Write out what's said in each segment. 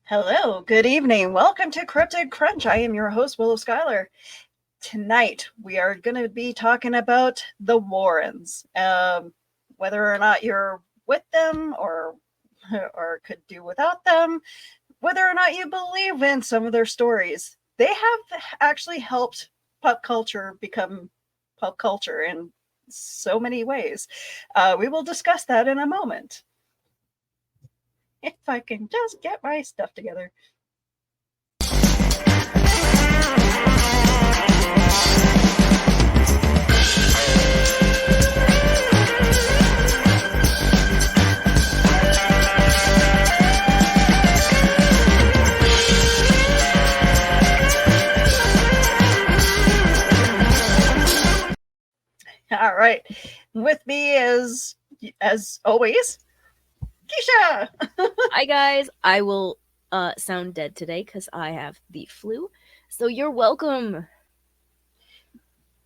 Hello, good evening. Welcome to Cryptid Crunch. I am your host, Willow Schuyler. Tonight, we are going to be talking about the Warrens. Whether or not you're with them or could do without them, whether or not you believe in some of their stories. They have actually helped pop culture become pop culture in so many ways. We will discuss that in a moment. If I can just get my stuff together. All right. With me as always, Keisha. Hi guys, I will sound dead today because I have the flu. So you're welcome.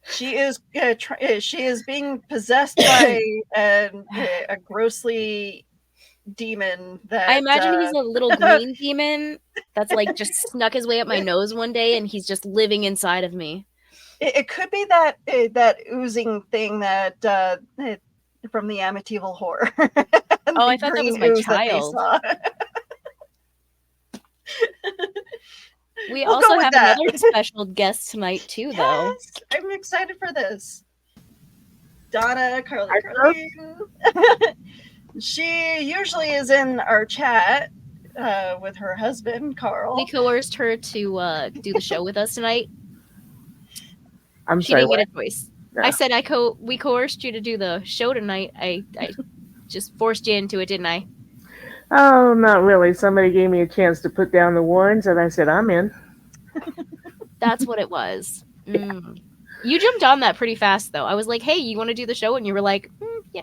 She is being possessed by a grossly demon that I imagine he's a little green demon that's like just snuck his way up my nose one day, and he's just living inside of me. It could be that that oozing thing that from the Amityville Horror. Oh, I thought that was my child. We we'll also have another special guest tonight too, though. Yes, I'm excited for this. Donna Carly. She usually is in our chat with her husband, Carl. We coerced her to do the show with us tonight. She didn't get a choice. No. I said we coerced you to do the show tonight. I just forced you into it, didn't I? Oh, not really. Somebody gave me a chance to put down the Warrens, and I said, I'm in. That's what it was. Mm. You jumped on that pretty fast, though. I was like, hey, you want to do the show? And you were like, yeah.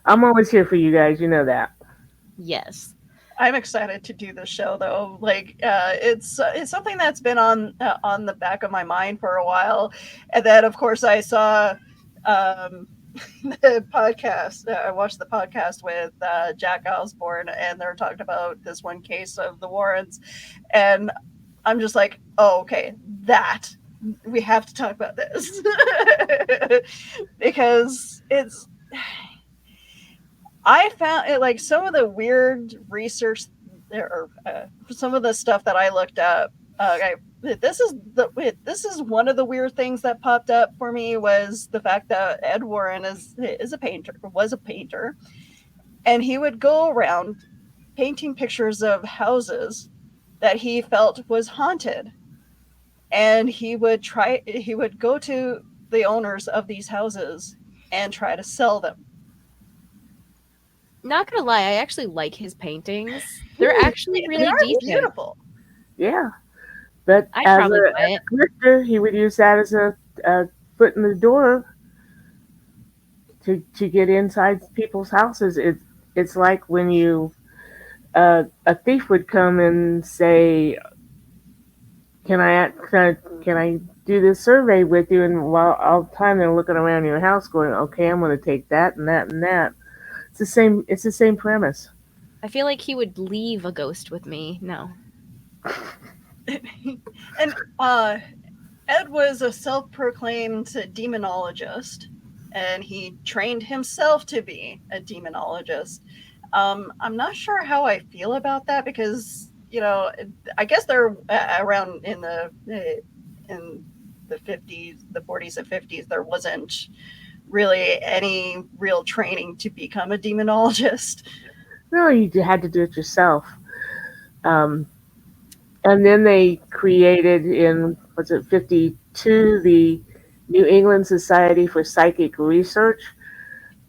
I'm always here for you guys. You know that. Yes. I'm excited to do the show, though. Like, it's something that's been on the back of my mind for a while. And then, of course, I saw the podcast. I watched the podcast with Jack Osborne, and they're talking about this one case of the Warrens. And I'm just like, oh, okay, we have to talk about this. Because I found it, like, some of the weird research or some of the stuff that I looked up. This is one of the weird things that popped up for me was the fact that Ed Warren was a painter, and he would go around painting pictures of houses that he felt was haunted, and he would go to the owners of these houses and try to sell them. Not gonna lie, I actually like his paintings. They're actually really decent. Beautiful. Yeah. But I'd probably buy it. Collector, he would use that as a foot in the door to get inside people's houses. It's like when a thief would come and say, "Can I do this survey with you?" And while all the time they're looking around your house, going, "Okay, I'm going to take that and that and that." It's the same premise. I feel like he would leave a ghost with me. No. And Ed was a self-proclaimed demonologist, and he trained himself to be a demonologist. I'm not sure how I feel about that because, I guess they're around in the 50s, the 40s and 50s. There wasn't really any real training to become a demonologist. No, you had to do it yourself. And then they created in, 52, the New England Society for Psychic Research.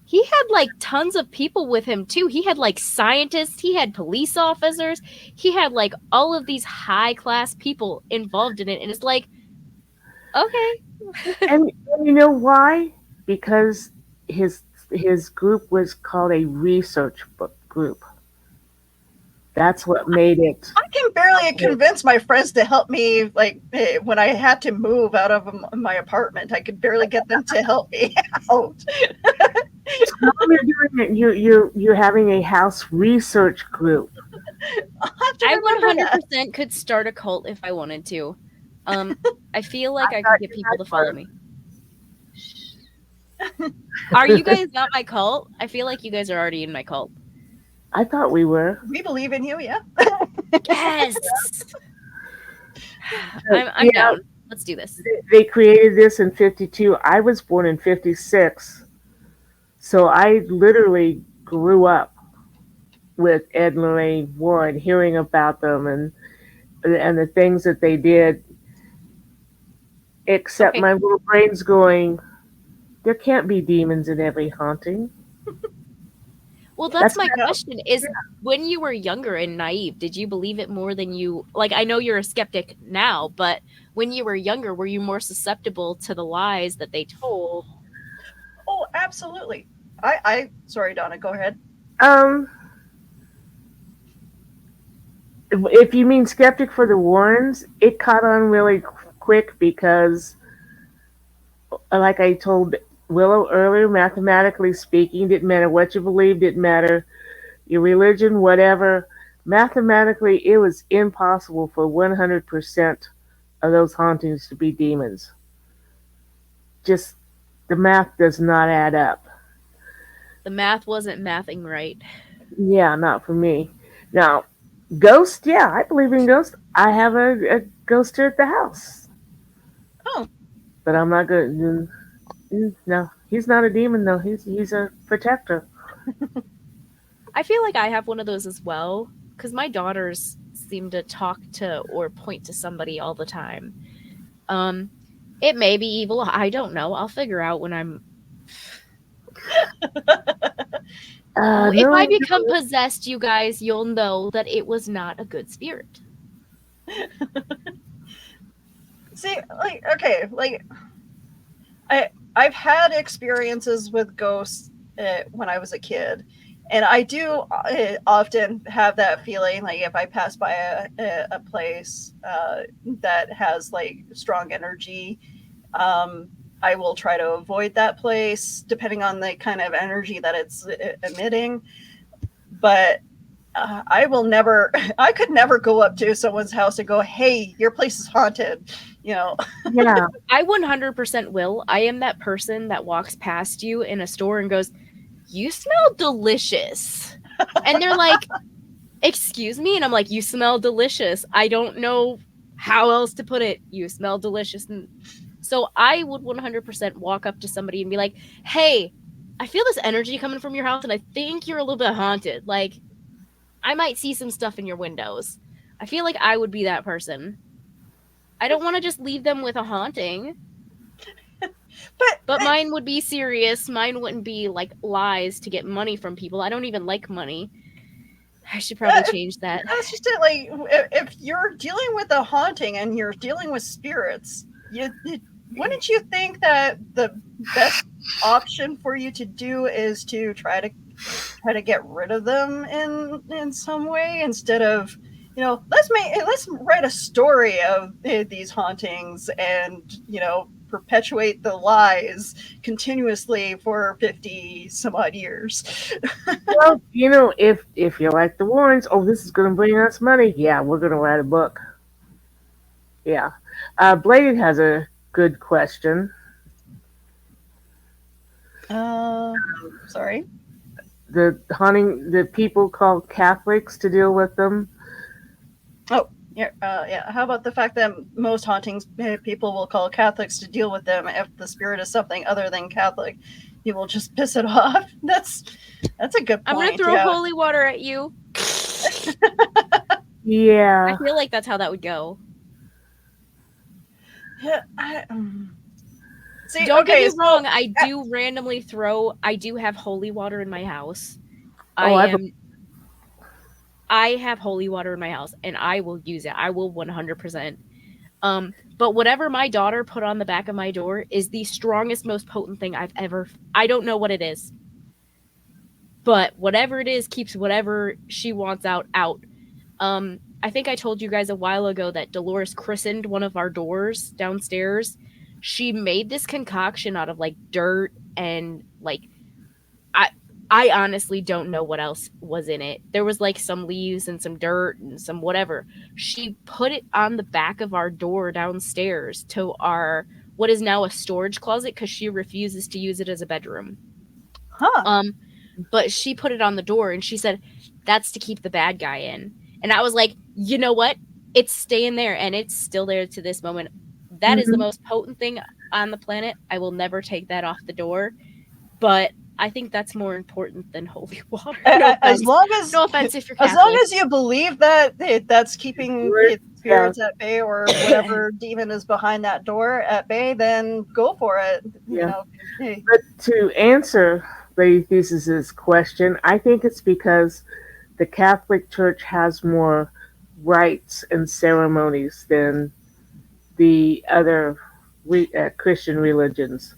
He had like tons of people with him too. He had like scientists, he had police officers, he had like all of these high class people involved in it. And it's like, okay. and you know why? Because his group was called a research group. That's what made it. I can barely convince my friends to help me. Like when I had to move out of my apartment, I could barely get them to help me out. So you're doing it. You're having a house research group. I'll have to I remember that. 100% could start a cult if I wanted to. I feel like I thought could get you people to guys follow were. me. Are you guys not my cult? I feel like you guys are already in my cult. I thought we were. We believe in you, yeah. Yes. I'm Yeah, down. Let's do this. they created this in 52. I was born in 56. So I literally grew up with Ed and Lorrain Warren, hearing about them and the things that they did, except Okay. my little brain's going, there can't be demons in every haunting. Well, that's my No. question is when you were younger and naive, did you believe it more than you like I know you're a skeptic now, but when you were younger, were you more susceptible to the lies that they told? Oh, absolutely. I sorry, Donna, go ahead. Um, if you mean skeptic for the Warrens, it caught on really quick because, like I told Willow earlier, mathematically speaking, didn't matter what you believed, didn't matter your religion, whatever. Mathematically, it was impossible for 100% of those hauntings to be demons. Just the math does not add up. The math wasn't mathing right. Yeah, not for me. Now, ghost, yeah, I believe in ghosts. I have a ghost here at the house, Oh, but I'm not good. No, he's not a demon though. He's a protector. I feel like I have one of those as well because my daughters seem to talk to or point to somebody all the time. It may be evil. I don't know. I'll figure out when I'm. If I No, become possessed, you guys, you'll know that it was not a good spirit. see, like, okay, like I've had experiences with ghosts when I was a kid, and I do often have that feeling like if I pass by a place that has like strong energy, I will try to avoid that place depending on the kind of energy that it's emitting. But I will never, I could never go up to someone's house and go, "Hey, your place is haunted," you know. yeah, I 100% will. I am that person that walks past you in a store and goes, "You smell delicious." And they're like, "Excuse me?" And I'm like, "You smell delicious. I don't know how else to put it. You smell delicious." And so I would 100% walk up to somebody and be like, "Hey, I feel this energy coming from your house and I think you're a little bit haunted. Like, I might see some stuff in your windows." I feel like I would be that person. I don't want to just leave them with a haunting. But mine would be serious. Mine wouldn't be like lies to get money from people. I don't even like money. I should probably change that. That's just it. Like, if you're dealing with a haunting and you're dealing with spirits, wouldn't you think that the best option for you to do is to try to get rid of them in some way instead of, let's write a story of these hauntings and perpetuate the lies continuously for 50 some odd years. well, if you're like the Warrens, oh, this is going to bring us money. Yeah, we're going to write a book. Yeah, Bladed has a good question. Sorry. The people called Catholics to deal with them. Oh, yeah, yeah. How about the fact that most hauntings people will call Catholics to deal with them if the spirit is something other than Catholic? You will just piss it off. That's a good point. I'm gonna throw yeah. holy water at you. Yeah, I feel like that's how that would go. Yeah, See, Don't okay, get me wrong. I do randomly throw. I do have holy water in my house. I have holy water in my house, and I will use it. I will 100%. But whatever my daughter put on the back of my door is the strongest, most potent thing I've ever. I don't know what it is, but whatever it is keeps whatever she wants out. I think I told you guys a while ago that Dolores christened one of our doors downstairs. She made this concoction out of like dirt and like I honestly don't know what else was in it. There was like some leaves and some dirt and some whatever. She put it on the back of our door downstairs to our what is now a storage closet because she refuses to use it as a bedroom. Huh. But she put it on the door and she said that's to keep the bad guy in. And I was like, you know what? It's staying there, and it's still there to this moment. That is the most potent thing on the planet. I will never take that off the door. But I think that's more important than holy water. No offense if you're Catholic. As long as you believe that that's keeping spirits at bay or whatever demon is behind that door at bay, then go for it. Yeah. But to answer Lady Thesis's question, I think it's because the Catholic Church has more rites and ceremonies than the other Christian religions.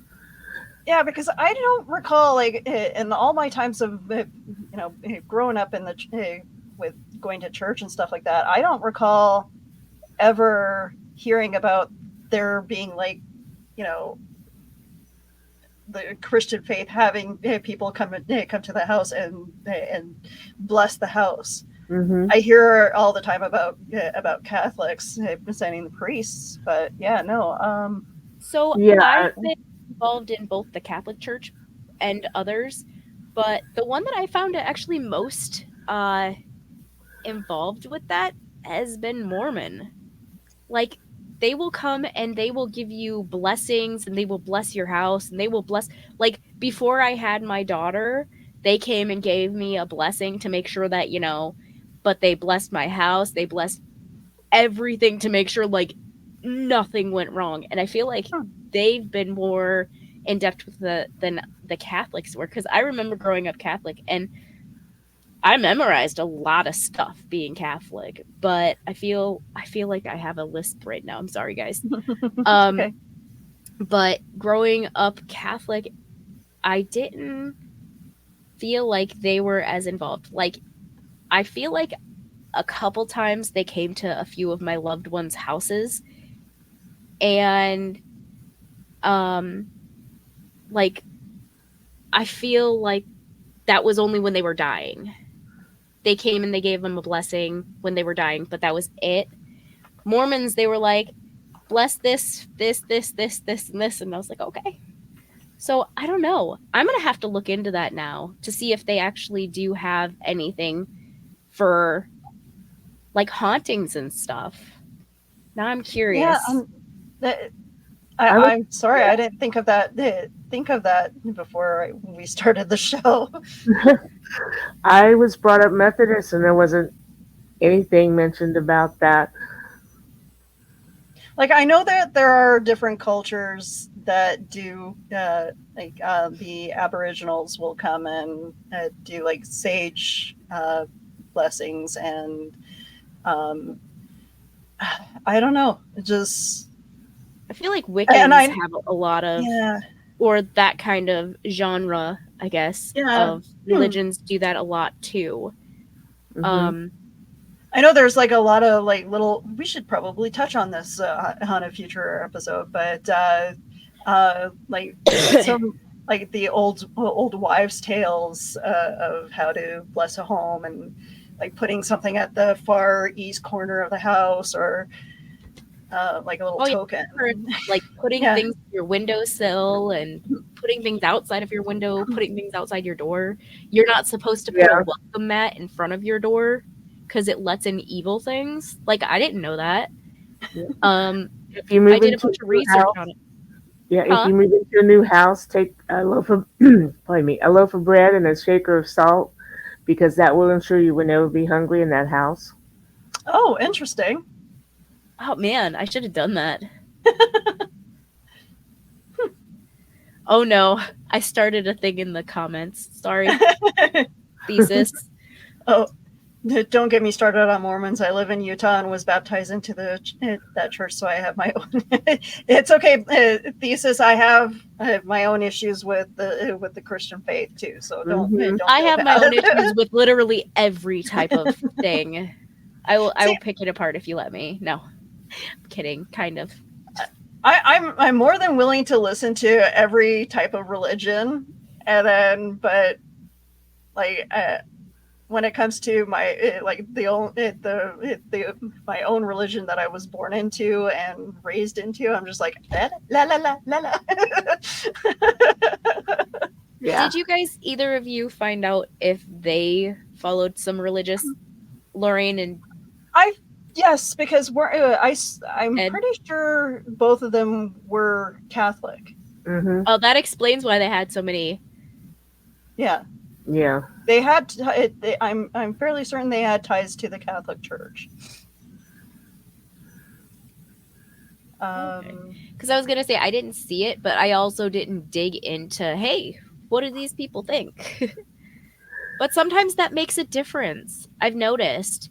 Yeah, because I don't recall, like, in all my times of, growing up in the with going to church and stuff like that, I don't recall ever hearing about there being, like, the Christian faith having people come to the house and bless the house. Mm-hmm. I hear all the time about Catholics sending the priests, but no. I've been involved in both the Catholic Church and others, but the one that I found actually most involved with that has been Mormon. Like, they will come and they will give you blessings and they will bless your house and they will bless, like, before I had my daughter, they came and gave me a blessing to make sure that, but they blessed my house, they blessed everything to make sure, like, nothing went wrong. And I feel like they've been more in depth with than the Catholics were, because I remember growing up Catholic and I memorized a lot of stuff being Catholic, but I feel like I have a lisp right now. I'm sorry, guys. Okay. But growing up Catholic, I didn't feel like they were as involved. Like, I feel like a couple times they came to a few of my loved ones' houses, and like, I feel like that was only when they were dying. They came and they gave them a blessing when they were dying, but that was it. Mormons, they were like, bless this, and this. And I was like, okay. So I don't know. I'm going to have to look into that now to see if they actually do have anything for, like, hauntings and stuff. Now I'm curious. Yeah, I'm sorry, I didn't think of that before we started the show. I was brought up Methodist, and there wasn't anything mentioned about that. Like, I know that there are different cultures that do, the Aboriginals will come and do, like, sage blessings, and I don't know, just... I feel like Wiccans have a lot of, or that kind of genre, I guess, of religions do that a lot too. Mm-hmm. I know there's, like, a lot of, like, little, we should probably touch on this on a future episode, but like, some, like, the old wives' tales of how to bless a home, and, like, putting something at the far east corner of the house, or like a little token. Like putting things in your windowsill and putting things outside of your window, putting things outside your door. You're not supposed to put a welcome mat in front of your door because it lets in evil things. Like, I didn't know that. If you move I did a bunch of research on it. Yeah, if you move into a new house, take a loaf of a loaf of bread and a shaker of salt, because that will ensure you will never be hungry in that house. Oh, interesting. Oh man, I should have done that. Oh no, I started a thing in the comments. Sorry. Thesis. Oh, don't get me started on Mormons. I live in Utah and was baptized into that church, so I have my own. It's okay. Thesis. I have my own issues with the Christian faith too. So don't. I have my own issues with literally every type of thing. I will pick it apart if you let me. No. I'm kidding, kind of. I'm more than willing to listen to every type of religion, but like when it comes to my my own religion that I was born into and raised into, I'm just like la la la la la la. Yeah. Did you guys, either of you, find out if they followed some religious, Lorraine and Yes, because I'm Ed? pretty sure both of them were Catholic. Mm-hmm. Oh, that explains why they had so many. Yeah, Yeah. they had. I'm fairly certain they had ties to the Catholic Church. Because I was going to say, I didn't see it, but I also didn't dig into, hey, what do these people think? But sometimes that makes a difference. I've noticed.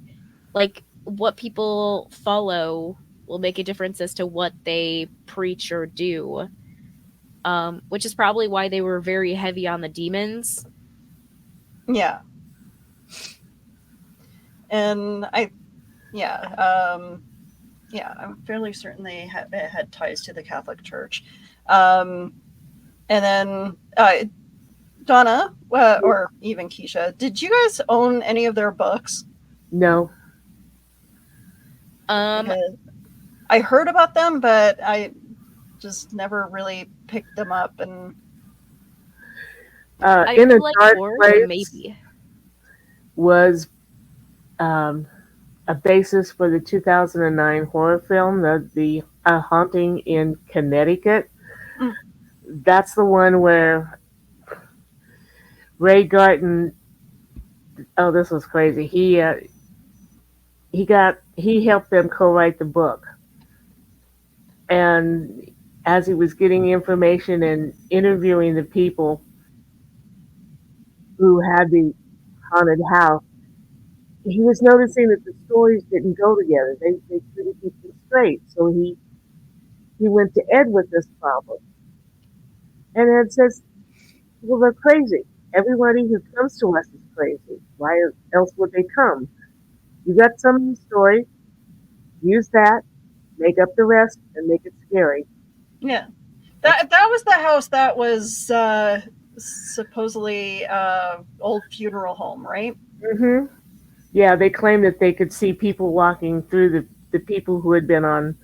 Like, what people follow will make a difference as to what they preach or do. Which is probably why they were very heavy on the demons. Yeah, and I'm fairly certain they had ties to the Catholic Church. And then Donna, or even Keisha, did you guys own any of their books? No. Because I heard about them, but I just never really picked them up. And I In a feel like Dark 4, Place so maybe. was a basis for the 2009 horror film, the Haunting in Connecticut. Mm. That's the one where Ray Garton. Oh, this was crazy. He helped them co-write the book, and as he was getting information and interviewing the people who had the haunted house, he was noticing that the stories didn't go together. They couldn't keep them straight. So he went to Ed with this problem. And Ed says, well, they're crazy. Everybody who comes to us is crazy. Why else would they come? You got some story, use that, make up the rest, and make it scary. yeah, that was the house that was supposedly old funeral home, right? Mm-hmm. Yeah, they claimed that they could see people walking through the people who had been on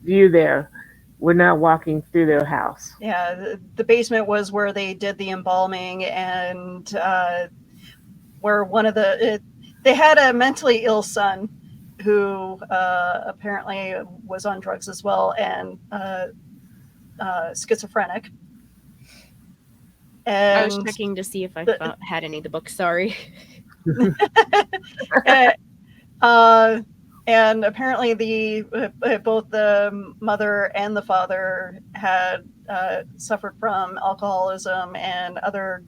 view there were now walking through their house. Yeah, the basement was where they did the embalming, and where they had a mentally ill son who apparently was on drugs as well, and schizophrenic. I was And checking to see if I had any of the books, sorry. uh, and apparently both the mother and the father had suffered from alcoholism and other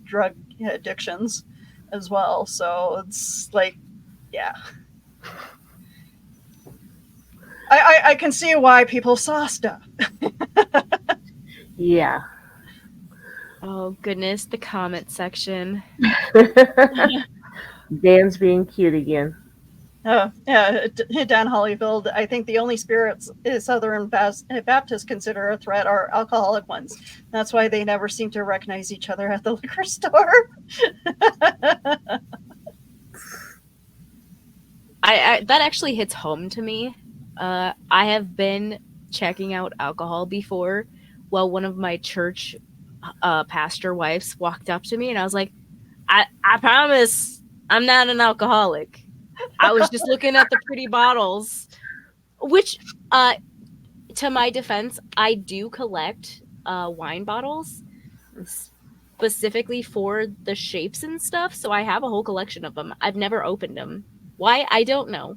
drug addictions as well. So it's like, yeah, I can see why people saw stuff. Yeah. Oh, goodness, the comment section. Dan's being cute again. Oh, yeah, Dan Hollyfield. I think the only spirits Southern Baptists consider a threat are alcoholic ones. That's why they never seem to recognize each other at the liquor store. I that actually hits home to me. I have been checking out alcohol before. Well, one of my church pastor wives walked up to me, and I was like, I promise I'm not an alcoholic. I was just looking at the pretty bottles, which, to my defense, I do collect wine bottles specifically for the shapes and stuff. So I have a whole collection of them. I've never opened them. Why? I don't know.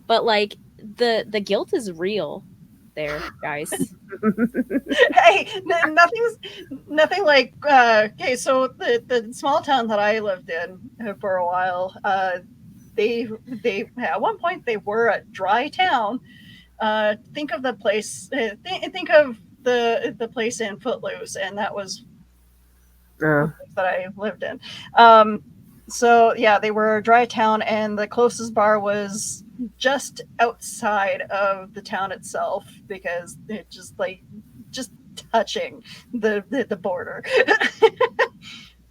But like the guilt is real there, guys. Hey, nothing like okay. So the small town that I lived in for a while, they at one point they were a dry town. Think of the place. Think of the place in Footloose, and that was the place that I lived in. So yeah, they were a dry town, and the closest bar was just outside of the town itself because it just touching the border.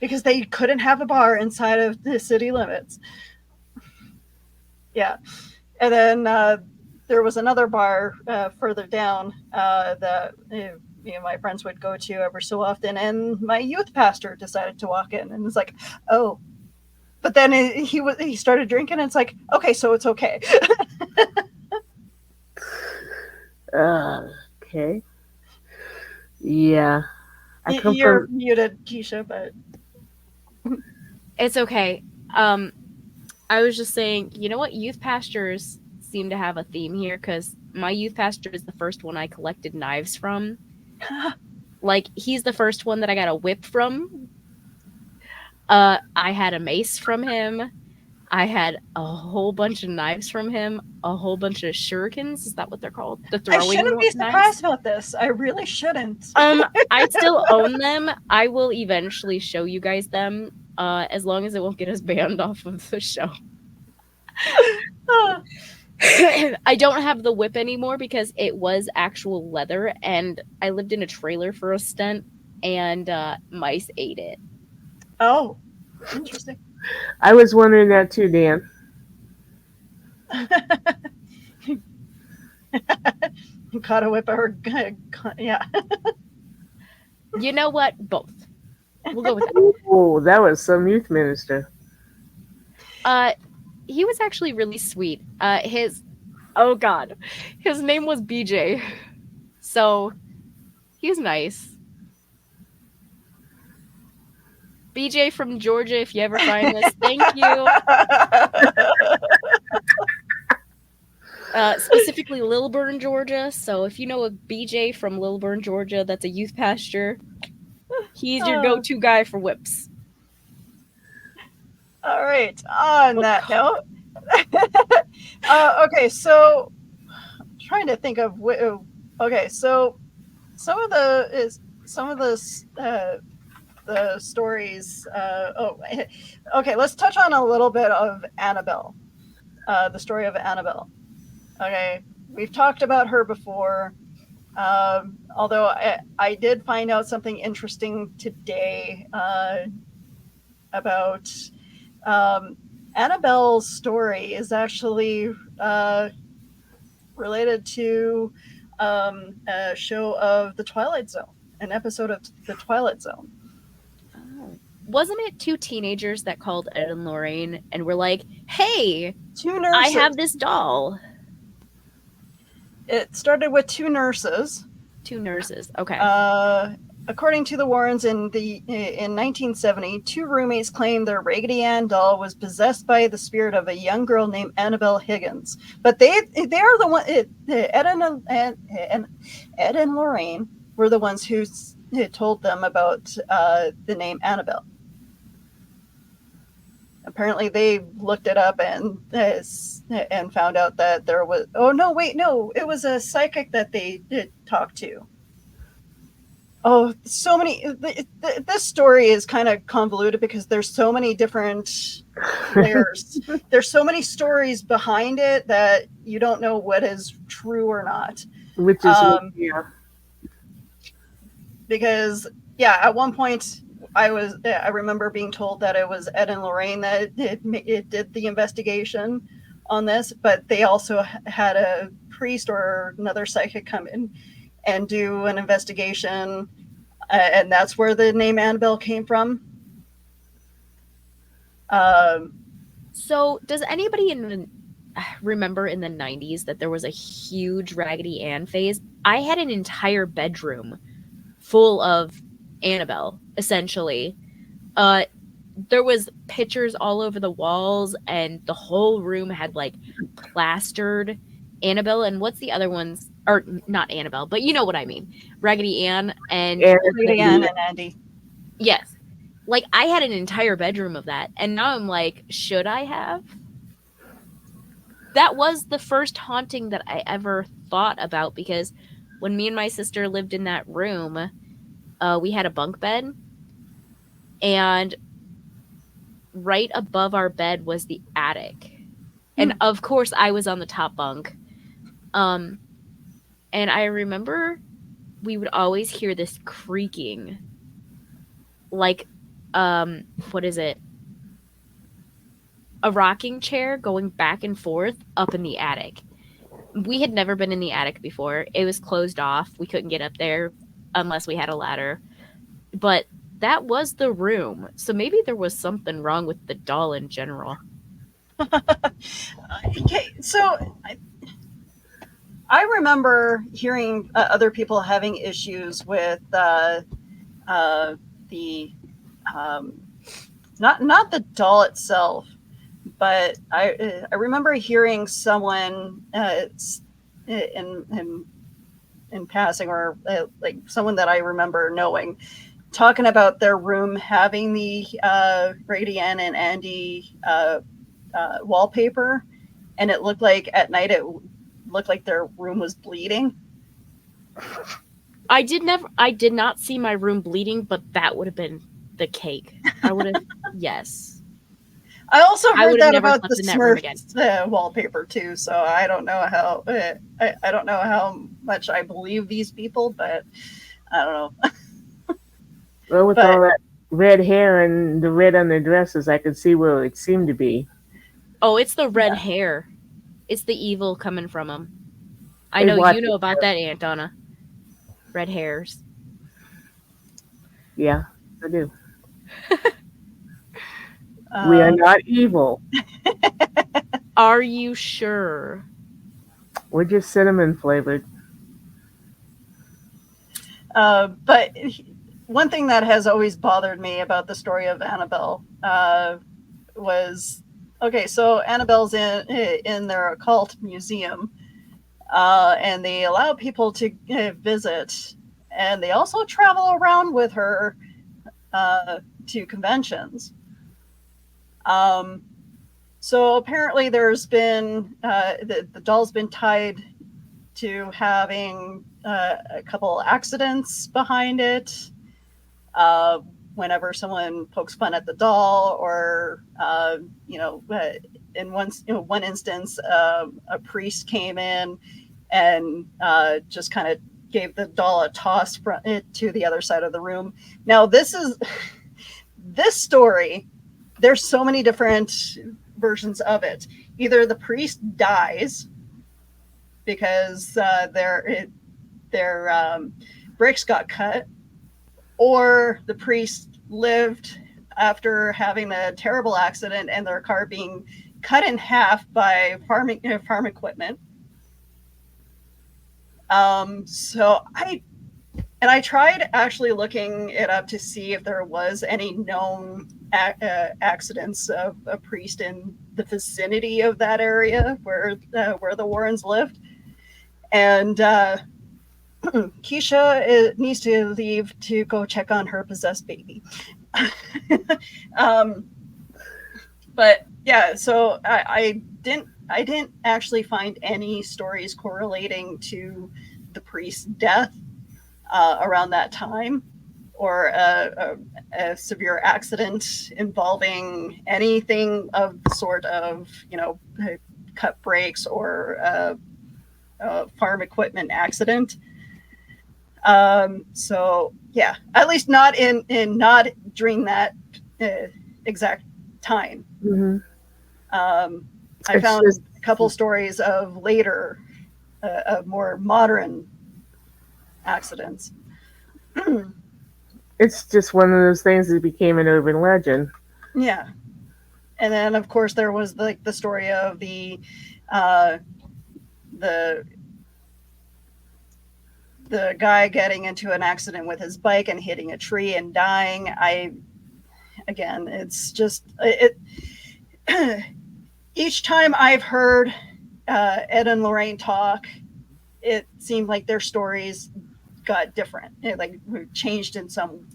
because they couldn't have a bar inside of the city limits. Yeah. And then there was another bar further down that my friends would go to every so often, and my youth pastor decided to walk in, and it's like, oh, but then he started drinking, and it's like, okay, so it's okay. Okay. Yeah. You're muted, Keisha, but It's okay. I was just saying, you know what? Youth pastors seem to have a theme here, because my youth pastor is the first one I collected knives from. Like, he's the first one that I got a whip from. I had a mace from him. I had a whole bunch of knives from him. A whole bunch of shurikens. Is that what they're called? The throwing I shouldn't be surprised knives? about this. I really shouldn't. I still own them. I will eventually show you guys them, as long as it won't get us banned off of the show. I don't have the whip anymore because it was actual leather, and I lived in a trailer for a stint, and mice ate it. Oh, interesting. I was wondering that too, Dan. Caught a whip or yeah. You know what? Both. We'll go with that. Oh, that was some youth minister. He was actually really sweet. Oh god, his name was BJ, so he's nice. BJ from Georgia, if you ever find this, thank you. Specifically Lilburn, Georgia. So if you know a BJ from Lilburn, Georgia, that's a youth pastor, he's your go-to guy for whips. All right. On that note, okay. So, I'm trying to think of. Okay, so some of the stories. Okay. Let's touch on a little bit of Annabelle. The story of Annabelle. Okay, we've talked about her before. Although I did find out something interesting today about Annabelle's story is actually related to a show of The Twilight Zone, an episode of The Twilight Zone. Wasn't it two teenagers that called Ed and Lorraine and were like, hey, two nurses. I have this doll. It started with two nurses. Two nurses, okay. According to the Warrens, in 1970, two roommates claimed their Raggedy Ann doll was possessed by the spirit of a young girl named Annabelle Higgins. But they are the one. Ed and Lorraine were the ones who told them about the name Annabelle. Apparently, they looked it up and found out that there was. Oh no! Wait, no! It was a psychic that they did talk to. Oh, so many. This story is kind of convoluted because there's so many different layers. There's so many stories behind it that you don't know what is true or not. Which is yeah. Because at one point I remember being told that it was Ed and Lorraine that it did the investigation on this, but they also had a priest or another psychic come in and do an investigation, and that's where the name Annabelle came from. So does anybody remember in the 90s that there was a huge Raggedy Ann phase? I had an entire bedroom full of Annabelle, essentially. There was pictures all over the walls, and the whole room had like plastered Annabelle. And what's the other ones? Or not Annabelle, but you know what I mean. Raggedy Ann and Raggedy Ann and Andy. Yes. Like, I had an entire bedroom of that, and now I'm like, should I have? That was the first haunting that I ever thought about, because when me and my sister lived in that room, we had a bunk bed, and right above our bed was the attic. And of course, I was on the top bunk. And I remember we would always hear this creaking, like what is it? A rocking chair going back and forth up in the attic. We had never been in the attic before. It was closed off. We couldn't get up there unless we had a ladder. But that was the room. So maybe there was something wrong with the doll in general. Okay, so I remember hearing other people having issues with the not the doll itself, but I remember hearing someone in passing, or like someone that I remember knowing, talking about their room having the Grady Ann and Andy wallpaper, and it looked like at night it looked like their room was bleeding. I did not see my room bleeding, but that would have been the cake. I would have yes. I also heard that never about slept the in that room again. Smurfs wallpaper too. So I don't know how I don't know how much I believe these people, but I don't know. Well, with all that red hair and the red on their dresses, I could see where it seemed to be. Oh, it's the red hair. It's the evil coming from them. I Hey, know watch you know it, about that, Aunt Donna. Red hairs. Yeah, I do. We are not evil. Are you sure? We're just cinnamon flavored. But one thing that has always bothered me about the story of Annabelle was, okay, so Annabelle's in their occult museum, and they allow people to visit, and they also travel around with her to conventions. So apparently there's been the doll's been tied to having a couple accidents behind it. Whenever someone pokes fun at the doll, or in one instance, a priest came in and just kind of gave the doll a toss from it to the other side of the room. Now this story. There's so many different versions of it. Either the priest dies because their bricks got cut, or the priest lived after having a terrible accident and their car being cut in half by farm equipment. So I tried actually looking it up to see if there was any known accidents of a priest in the vicinity of that area where the Warrens lived. And Keisha needs to leave to go check on her possessed baby. But yeah, so I didn't actually find any stories correlating to the priest's death around that time, or a severe accident involving anything of the sort of, cut brakes or farm equipment accident. So yeah, at least not not during that exact time. Mm-hmm. I found a couple stories of later, of more modern accidents. It's just one of those things that became an urban legend. Yeah. And then of course there was the story of the guy getting into an accident with his bike and hitting a tree and dying. Again, it's just each time I've heard Ed and Lorraine talk, it seemed like their stories got different, like changed in some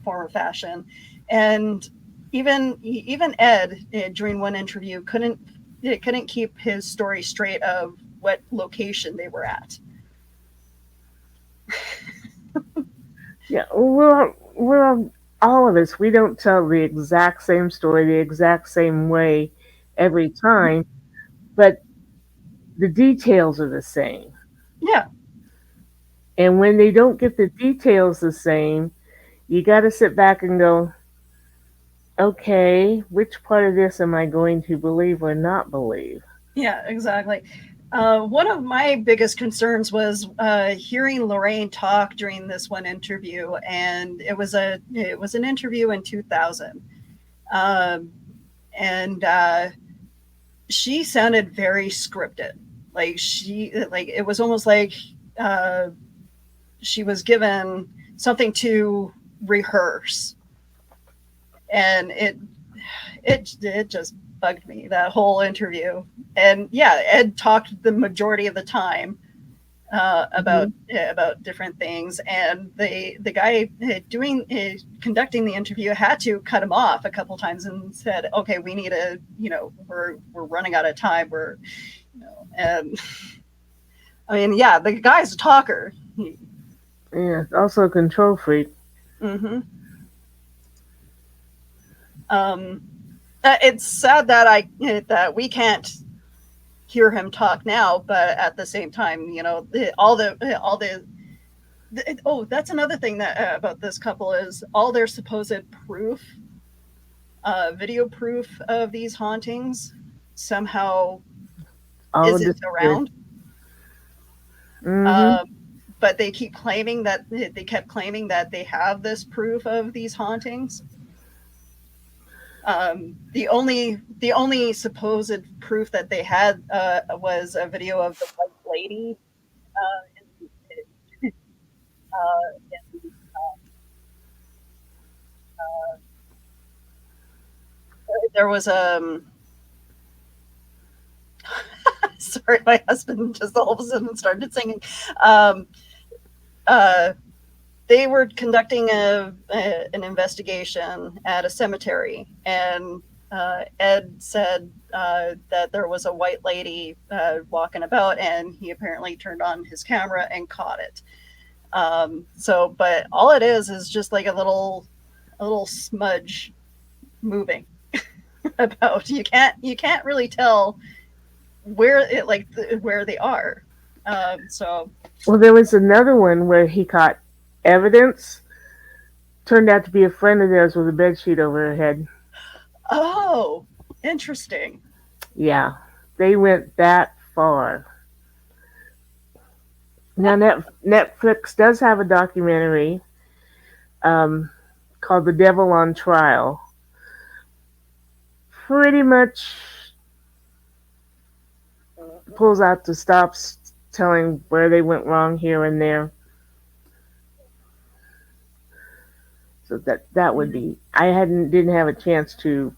form or fashion. And even Ed, during one interview, couldn't keep his story straight of what location they were at. Yeah, we're all of us. We don't tell the exact same story the exact same way every time, but the details are the same. Yeah. And when they don't get the details the same, you got to sit back and go, okay, which part of this am I going to believe or not believe? Yeah, exactly. One of my biggest concerns was hearing Lorraine talk during this one interview, and it was an interview in 2000, um, and she sounded very scripted. Like it was almost like uh, she was given something to rehearse, and it just bugged me, that whole interview. And yeah, Ed talked the majority of the time Mhm. about different things, and the guy doing conducting the interview had to cut him off a couple times and said, "Okay, we need to, we're running out of time. We're, and I mean, yeah, the guy's a talker." Yeah, also a control freak. Mm-hmm. Um, it's sad that that we can't hear him talk now, but at the same time, oh, that's another thing that about this couple is all their supposed proof, video proof of these hauntings somehow All isn't disappeared. around. Mm-hmm. Uh, but they kept claiming that they have this proof of these hauntings. The only supposed proof that they had was a video of the white lady. In, there was sorry, my husband just all of a sudden started singing. Um, uh, they were conducting an investigation at a cemetery, and Ed said that there was a white lady walking about, and he apparently turned on his camera and caught it. But all it is just like a little smudge moving about. You can't really tell where they are. So Well, there was another one where he caught evidence. Turned out to be a friend of theirs with a bedsheet over her head. oh, interesting. Yeah, they went that far. Now, Netflix does have a documentary um, called The Devil on Trial. Pretty much pulls out the stops telling where they went wrong here and there. So that would Mhm. be. I didn't have a chance to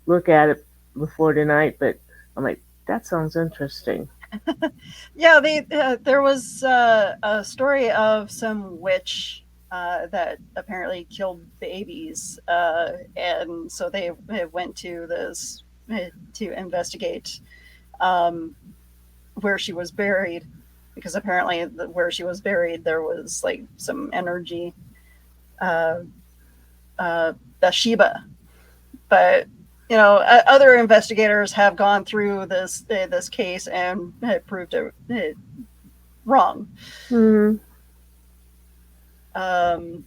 look at it before tonight, but I'm like, that sounds interesting. Yeah, there was a story of some witch that apparently killed babies, and so they went to this to investigate um, where she was buried, because apparently where she was buried there was like some energy, uh, Bathsheba. But other investigators have gone through this case and proved it wrong. Hmm. Um,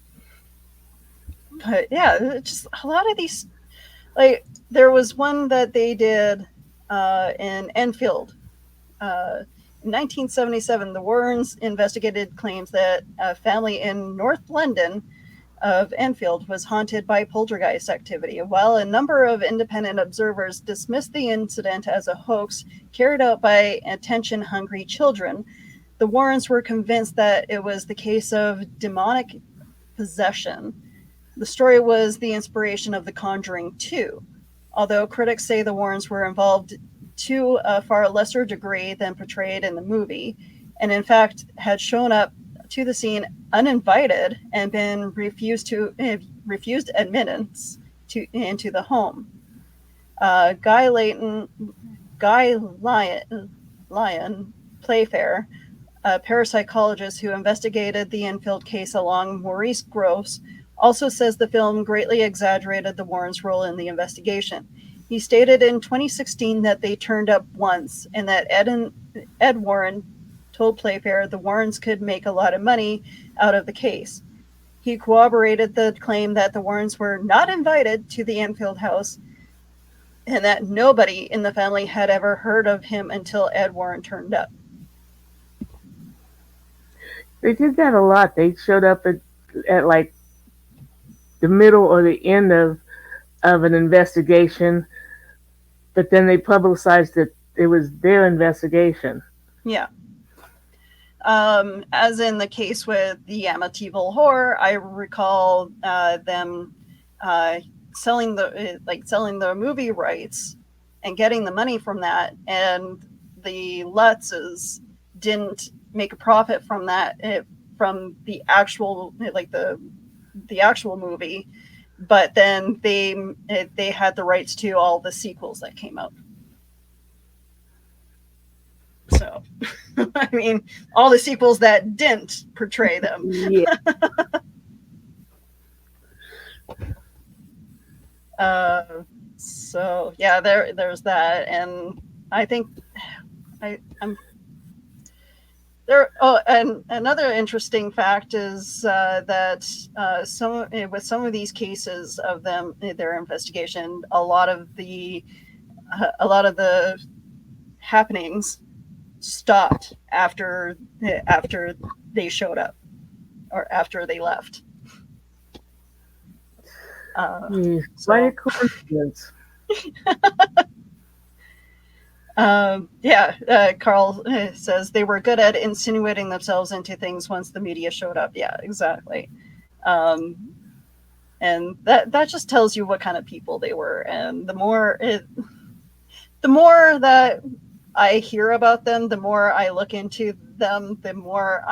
but yeah, it's just a lot of these. Like there was one that they did in Enfield. In 1977, the Warrens investigated claims that a family in North London of Enfield was haunted by poltergeist activity. While a number of independent observers dismissed the incident as a hoax carried out by attention hungry children, the Warrens were convinced that it was the case of demonic possession. The story was the inspiration of The Conjuring 2, although critics say the Warrens were involved to a far lesser degree than portrayed in the movie, and in fact had shown up to the scene uninvited and been refused admittance into the home. Guy Lyon Playfair, a parapsychologist who investigated the Enfield case along Maurice Groves, also says the film greatly exaggerated the Warrens' role in the investigation. He stated in 2016 that they turned up once, and that Ed Warren told Playfair the Warrens could make a lot of money out of the case. He corroborated the claim that the Warrens were not invited to the Anfield house and that nobody in the family had ever heard of him until Ed Warren turned up. They did that a lot. They showed up at like the middle or the end of an investigation, but then they publicized that it was their investigation. Yeah. As in the case with the Amityville Horror, I recall them selling the movie rights and getting the money from that, and the Lutzes didn't make a profit from that from the actual the actual movie, but then they had the rights to all the sequels that came out. So, I mean, all the sequels that didn't portray them. Yeah. So yeah, there's that, and I think I'm there. Oh, and another interesting fact is that with some of these cases of them, their investigation, a lot of the happenings stopped after they showed up or after they left. What a coincidence. Carl says they were good at insinuating themselves into things once the media showed up. Yeah, exactly. And that just tells you what kind of people they were. And the more that I hear about them, the more I look into them, the more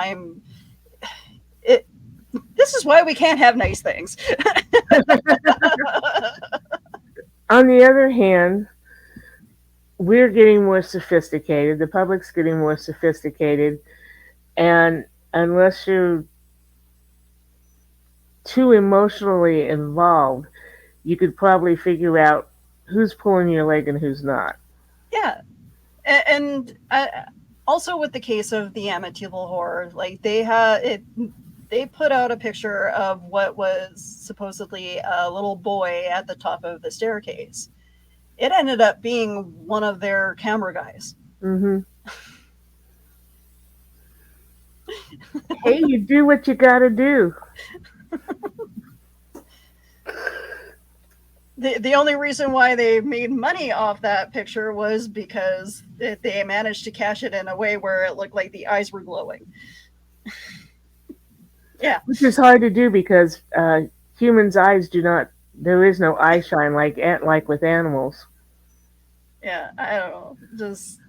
this is why we can't have nice things. On the other hand, we're getting more sophisticated. The public's getting more sophisticated. And unless you're too emotionally involved, you could probably figure out who's pulling your leg and who's not. Yeah. And also with the case of the Amityville Horror, like they put out a picture of what was supposedly a little boy at the top of the staircase. It ended up being one of their camera guys. Mm-hmm. Hey, you do what you gotta do. The only reason why they made money off that picture was because they managed to cash it in a way where it looked like the eyes were glowing. Yeah. Which is hard to do because humans' eyes there is no eye shine like with animals. Yeah, I don't know. Just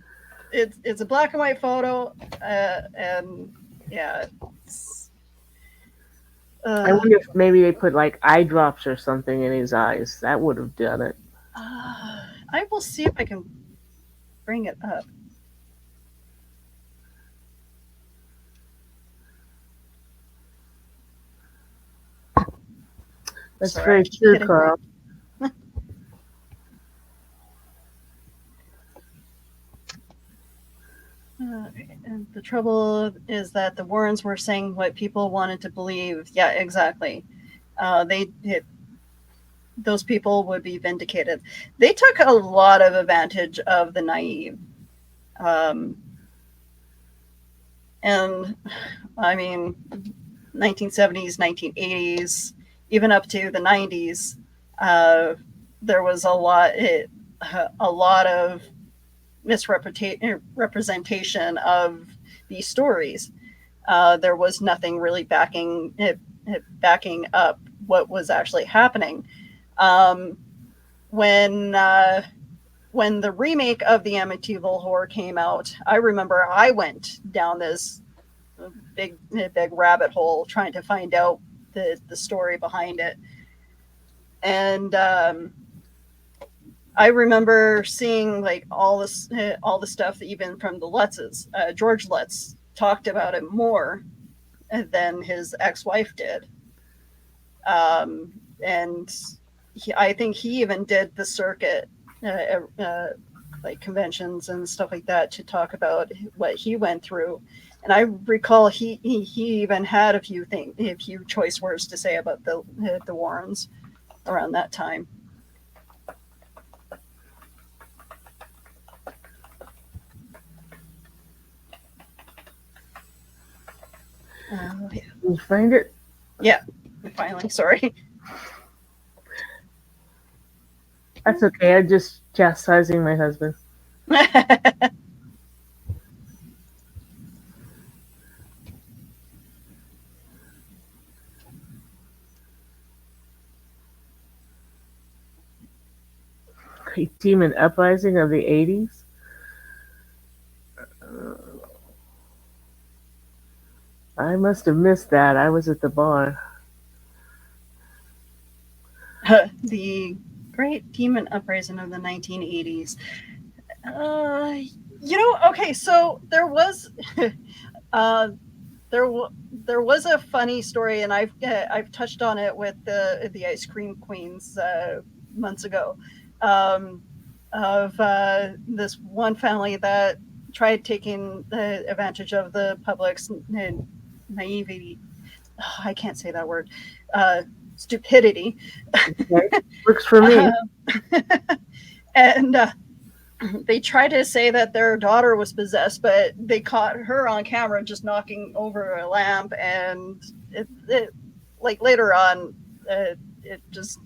it's a black and white photo, and yeah. I wonder if maybe they put like eye drops or something in his eyes. That would have done it. I will see if I can bring it up. That's very true, Carl. And the trouble is that the Warrens were saying what people wanted to believe. Yeah, exactly. Those people would be vindicated. They took a lot of advantage of the naïve. And I mean, 1970s, 1980s, even up to the 90s, there was a lot of misrepresentation of these stories. There was nothing really backing up what was actually happening. When the remake of the Amityville Horror came out, I remember I went down this big rabbit hole trying to find out the story behind it. And I remember seeing like all the stuff even from the Lutzes. George Lutz talked about it more than his ex-wife did. And I think he even did the circuit like conventions and stuff like that to talk about what he went through. And I recall he even had a few choice words to say about the Warrens around that time. Yeah. You find it? Yeah, finally. Sorry. That's okay. I'm just chastising my husband. Great Demon Uprising of the 80s. I must have missed that. I was at the bar. The Great Demon Uprising of the 1980s. Okay, so there was there was a funny story, and I've touched on it with the Ice Cream Queens months ago, of this one family that tried taking advantage of the public's naivety. Oh, I can't say that word. Stupidity. Okay. Works for me. And they tried to say that their daughter was possessed, but they caught her on camera just knocking over a lamp, and it like later on, it just,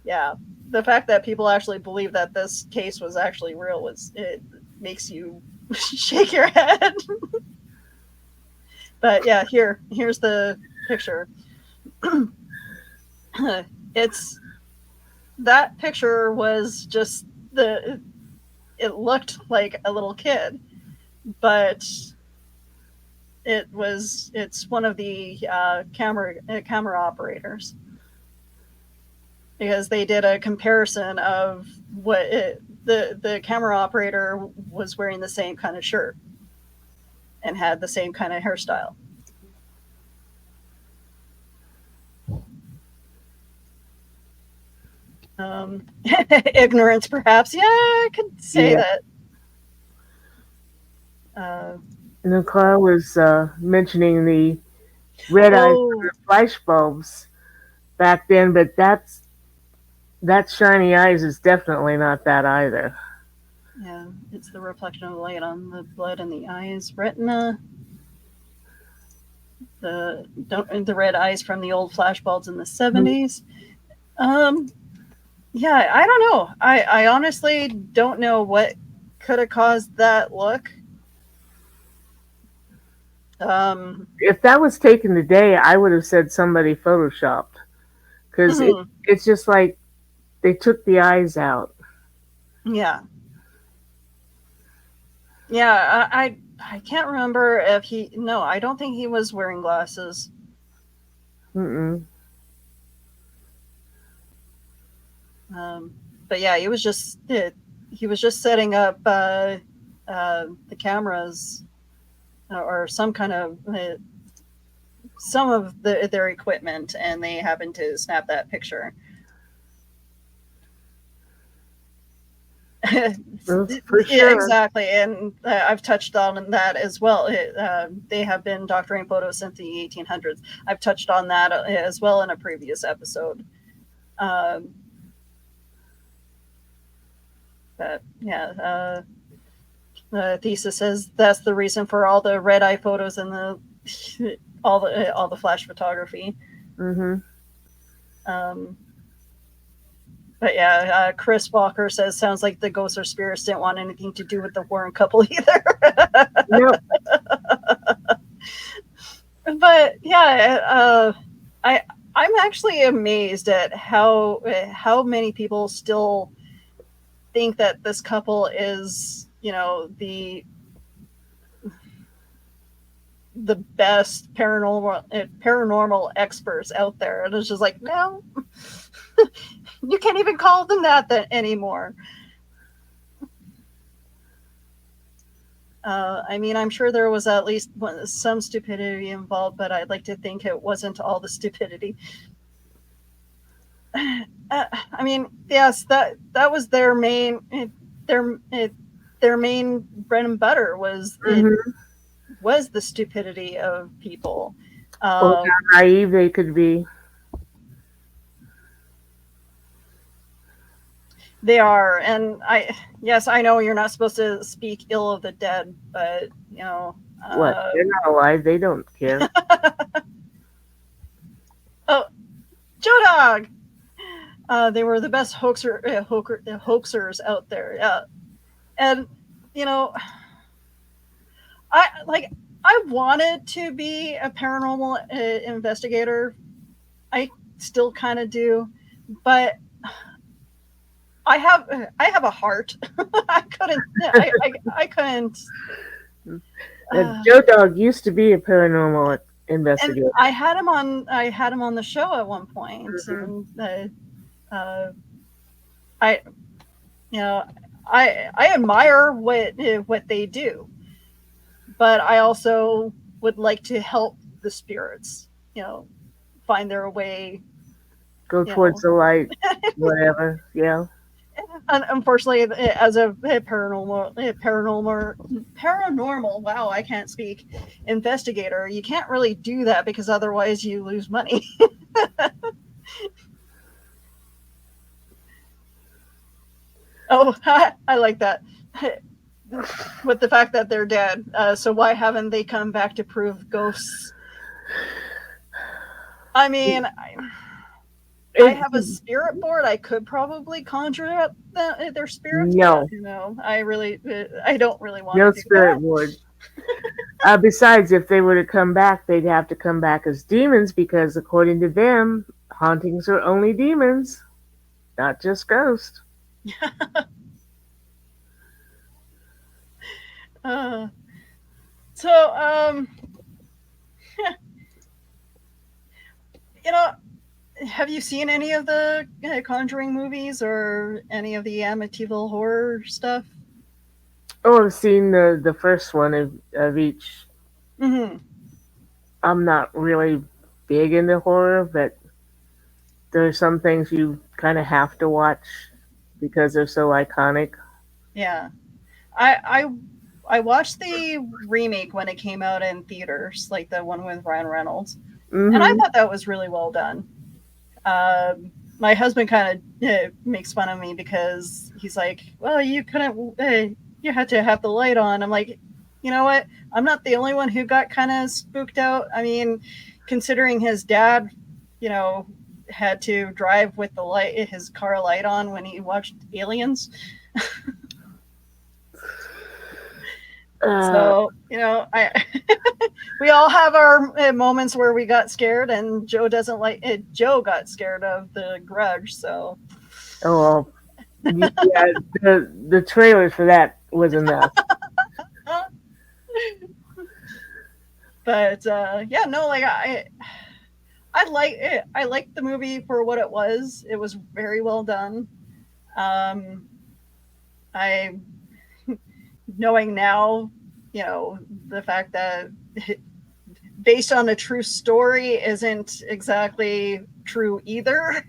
yeah, the fact that people actually believe that this case was actually real it makes you shake your head. But yeah, here's the picture. That picture was just it looked like a little kid, but it's one of the camera operators, because they did a comparison of the camera operator was wearing the same kind of shirt and had the same kind of hairstyle. Ignorance, perhaps. Yeah, I could say that. Nicole was mentioning the red eye flash bulbs back then, but that shiny eyes is definitely not that either. Yeah, it's the reflection of light on the blood in the eyes, retina. The red eyes from the old flash bulbs in the 70s. Yeah, I don't know. I honestly don't know what could have caused that look. If that was taken today, I would have said somebody photoshopped, because it's just like they took the eyes out. Yeah. Yeah, I can't remember if no, I don't think he was wearing glasses. Mm-mm. But yeah, he was just setting up the cameras, or some kind of some of their equipment, and they happened to snap that picture. For sure. Yeah, exactly, and I've touched on that as well. They have been doctoring photos since the 1800s. I've touched on that as well in a previous episode. But yeah, thesis says that's the reason for all the red eye photos and all the flash photography. Mm-hmm. But yeah, Chris Walker says sounds like the ghosts or spirits didn't want anything to do with the Warren couple either. Nope. But yeah, I'm actually amazed at how many people still think that this couple is, the best paranormal experts out there. And it's just like, no, you can't even call them that anymore. I mean, I'm sure there was at least some stupidity involved, but I'd like to think it wasn't all the stupidity. I mean, yes, that was their main their main bread and butter was the stupidity of people. Or how naive they could be. They are, and I know you're not supposed to speak ill of the dead, but What? They're not alive. They don't care. Oh, Joe Dog. They were the best hoaxers out there. Yeah, and I wanted to be a paranormal investigator. I still kind of do, but I have a heart. I couldn't. Joe Dog used to be a paranormal investigator. And I had him on the show at one point, and I admire what they do, but I also would like to help the spirits, find their way. Go towards the light, whatever. Yeah. Unfortunately, as a paranormal, wow, I can't speak, investigator, you can't really do that because otherwise you lose money. Oh, I like that. With the fact that they're dead, so why haven't they come back to prove ghosts? I mean, I have a spirit board. I could probably conjure up their spirits. No, I don't really want no to do spirit that. board. Besides, if they were to come back, they'd have to come back as demons because, according to them, hauntings are only demons, not just ghosts. Have you seen any of the Conjuring movies or any of the Amityville horror stuff? Oh, I've seen the first one of each. Mm-hmm. I'm not really big into horror, but there are some things you kind of have to watch because they're so iconic. Yeah, I watched the remake when it came out in theaters, like the one with Ryan Reynolds, and I thought that was really well done. My husband kind of makes fun of me because he's like, "Well, you couldn't, you had to have the light on." I'm like, you know what? I'm not the only one who got kind of spooked out. I mean, considering his dad, had to drive with his car light on when he watched Aliens. So I we all have our moments where we got scared, and Joe doesn't like it. Joe got scared of The Grudge, so. Oh, well, yeah, the trailer for that was enough. But I like it. I liked the movie for what it was. It was very well done. I knowing now, the fact that based on a true story isn't exactly true either.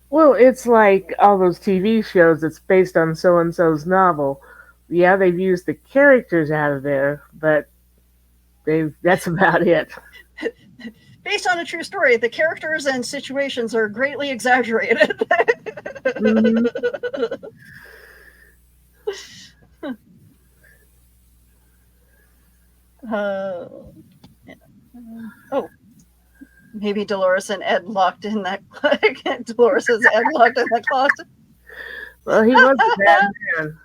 Well, it's like all those TV shows that's based on so-and-so's novel. Yeah, they've used the characters out of there, but that's about it. Based on a true story, the characters and situations are greatly exaggerated. Maybe Dolores and Ed locked in that. Dolores and Ed locked in that closet. Well, he was a bad man.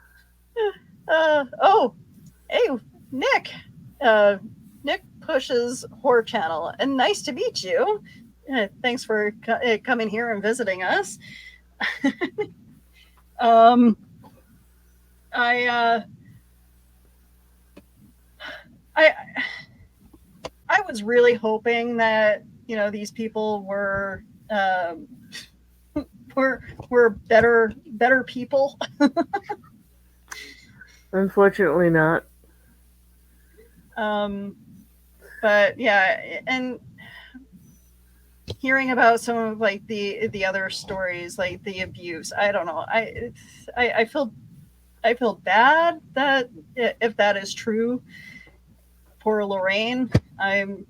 Hey, Nick. Nick pushes Horror Channel, and nice to meet you. Thanks for coming here and visiting us. I was really hoping that these people were better people. Unfortunately, not. But yeah, and hearing about some of like the other stories, like the abuse, I don't know. I feel bad that if that is true, poor Lorraine. I'm,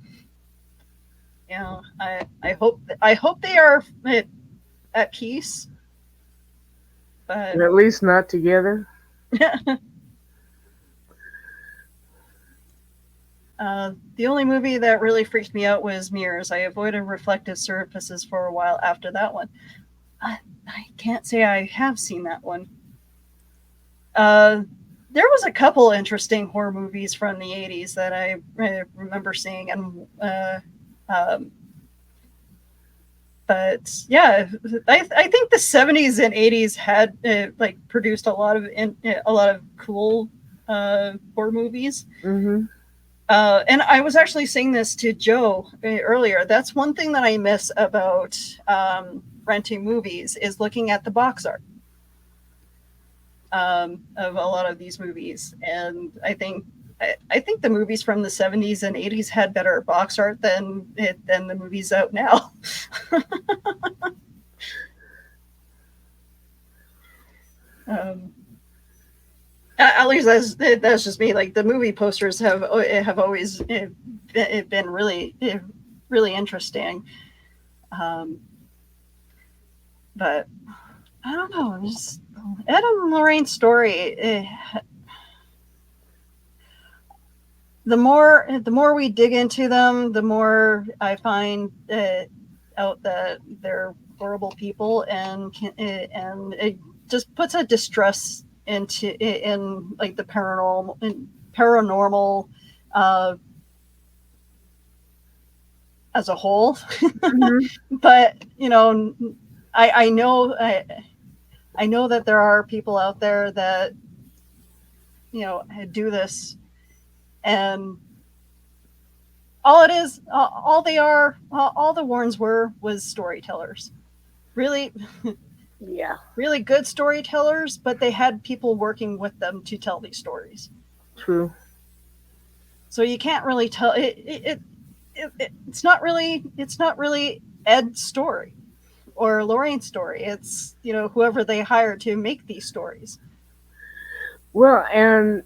I hope they are at peace, but At least not together. The only movie that really freaked me out was Mirrors. I avoided reflective surfaces for a while after that one. I can't say I have seen that one. There was a couple interesting horror movies from the 80s that I remember seeing, and but yeah, I think the 70s and 80s had like produced a lot of cool horror movies. Mm-hmm. And I was actually saying this to Joe earlier. That's one thing that I miss about renting movies is looking at the box art of a lot of these movies. And I think the movies from the 70s and 80s had better box art than the movies out now. At least that's just me. Like the movie posters have always been really interesting, but I don't know. Just Ed and Lorraine's story. The more we dig into them, the more I find out that they're horrible people, and it just puts a distress in like the paranormal as a whole. Mm-hmm. But I know that there are people out there that do this, and all the Warrens was storytellers. Really, Yeah. really good storytellers, but they had people working with them to tell these stories. True. So you can't really tell it's not really Ed's story or Lorraine's story. It's whoever they hired to make these stories. Well, and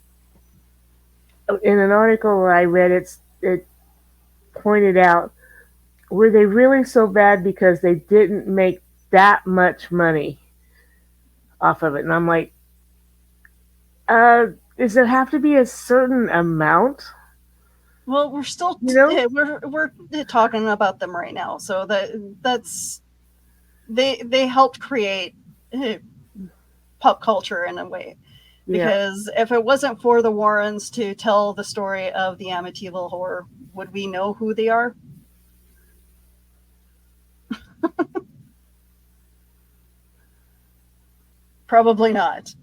in an article I read, it pointed out, were they really so bad because they didn't make that much money off of it? And I'm like, does it have to be a certain amount? Well, we're still we're talking about them right now, so that's they helped create pop culture in a way. Because if it wasn't for the Warrens to tell the story of the Amityville Horror, would we know who they are? Probably not.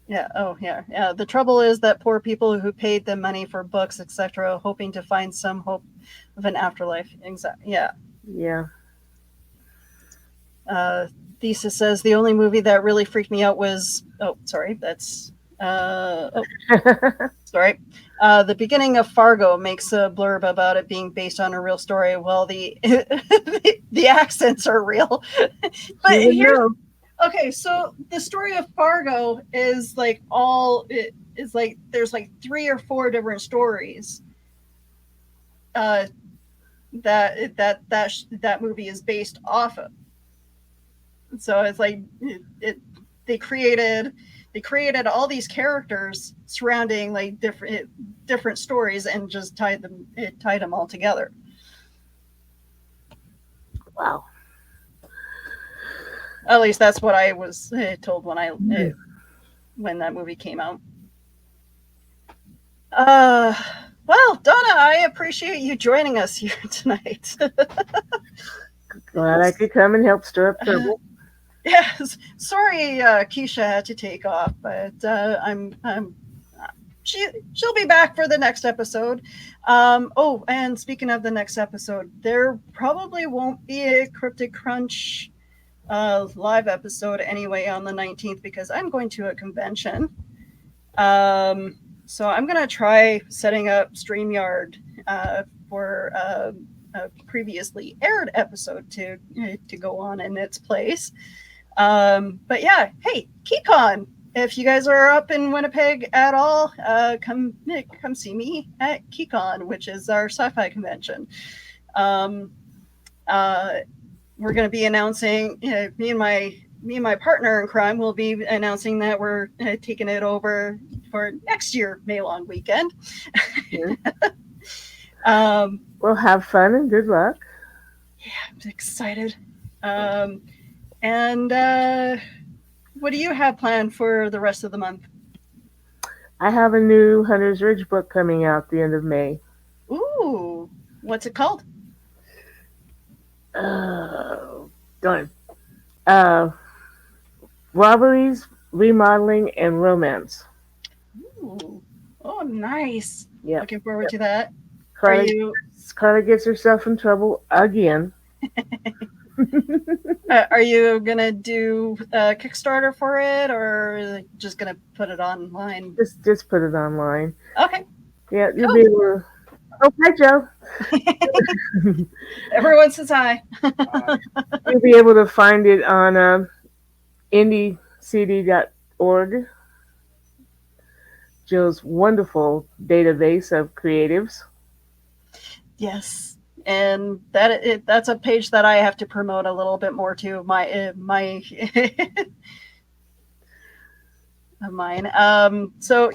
Yeah. Oh, yeah. The trouble is that poor people who paid them money for books, etc., hoping to find some hope of an afterlife. Exactly. Yeah. Yeah. Thesis says the only movie that really freaked me out was sorry, the beginning of Fargo makes a blurb about it being based on a real story. Well, the the accents are real. But here's okay, so the story of Fargo is like there's like 3 or 4 different stories that movie is based off of. So it's like they created all these characters surrounding like different stories and just tied them all together. Wow. At least that's what I was told when when that movie came out. Well, Donna, I appreciate you joining us here tonight. Glad I could come and help stir up trouble. Yes, sorry, Keisha had to take off, but she'll be back for the next episode. And speaking of the next episode, there probably won't be a Cryptic Crunch live episode anyway on the 19th because I'm going to a convention. So I'm gonna try setting up StreamYard for a previously aired episode to go on in its place. But yeah, hey, KeyCon. If you guys are up in Winnipeg at all, come see me at KeyCon, which is our sci-fi convention. We're going to be announcing, me and my partner in crime will be announcing that we're taking it over for next year May long weekend. We'll have fun and good luck. Yeah, I'm excited. And what do you have planned for the rest of the month? I have a new Hunter's Ridge book coming out the end of May. Ooh, what's it called? Darn. Robberies, Remodeling, and Romance. Ooh. Oh, nice. Yeah. Looking forward to that. Carla gets herself in trouble again. Are you going to do a Kickstarter for it, or just going to put it online? Just put it online. Okay. Yeah, you'll be able to... Oh, hi, Joe. Everyone says hi. You'll be able to find it on indiecd.org. Joe's wonderful database of creatives. Yes, and that's a page that I have to promote a little bit more to my mine. So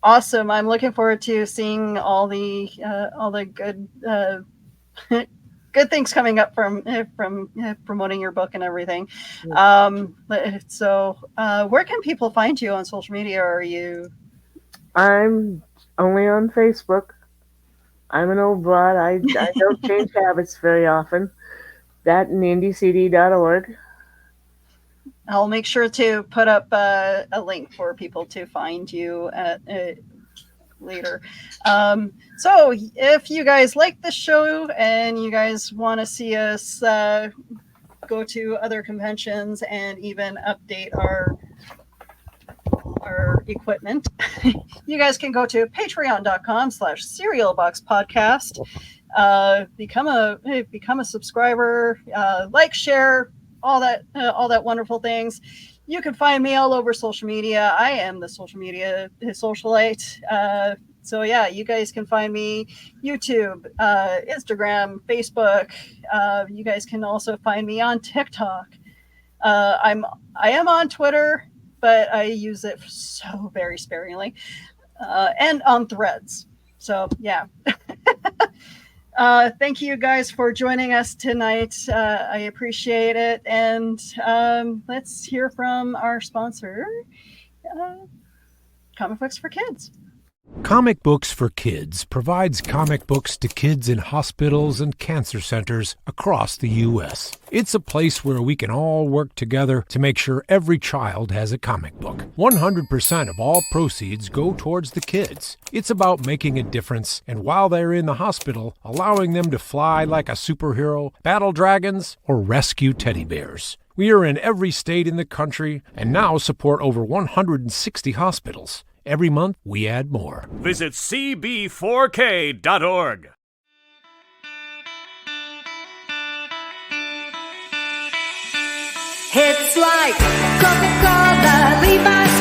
awesome! I'm looking forward to seeing all the good good things coming up from promoting your book and everything. So where can people find you on social media? Are you? I'm only on Facebook. I'm an old broad. I don't change habits very often. That and indiecd.org. I'll make sure to put up a link for people to find you at later. So if you guys like this show and you guys want to see us go to other conventions and even update our equipment, you guys can go to patreon.com/serialboxpodcast. Become a subscriber, like, share, all that wonderful things. You can find me all over social media. I am the social media socialite. So yeah, you guys can find me YouTube, Instagram, Facebook. You guys can also find me on TikTok. I am on Twitter, but I use it so very sparingly, and on Threads. So yeah. Thank you guys for joining us tonight. I appreciate it. And let's hear from our sponsor, Comic Books for Kids. Comic Books for Kids provides comic books to kids in hospitals and cancer centers across the U.S. It's a place where we can all work together to make sure every child has a comic book. 100% of all proceeds go towards the kids. It's about making a difference, and while they're in the hospital, allowing them to fly like a superhero, battle dragons, or rescue teddy bears. We are in every state in the country and now support over 160 hospitals. Every month, we add more. Visit cb4k.org. It's like Coca-Cola, Levi's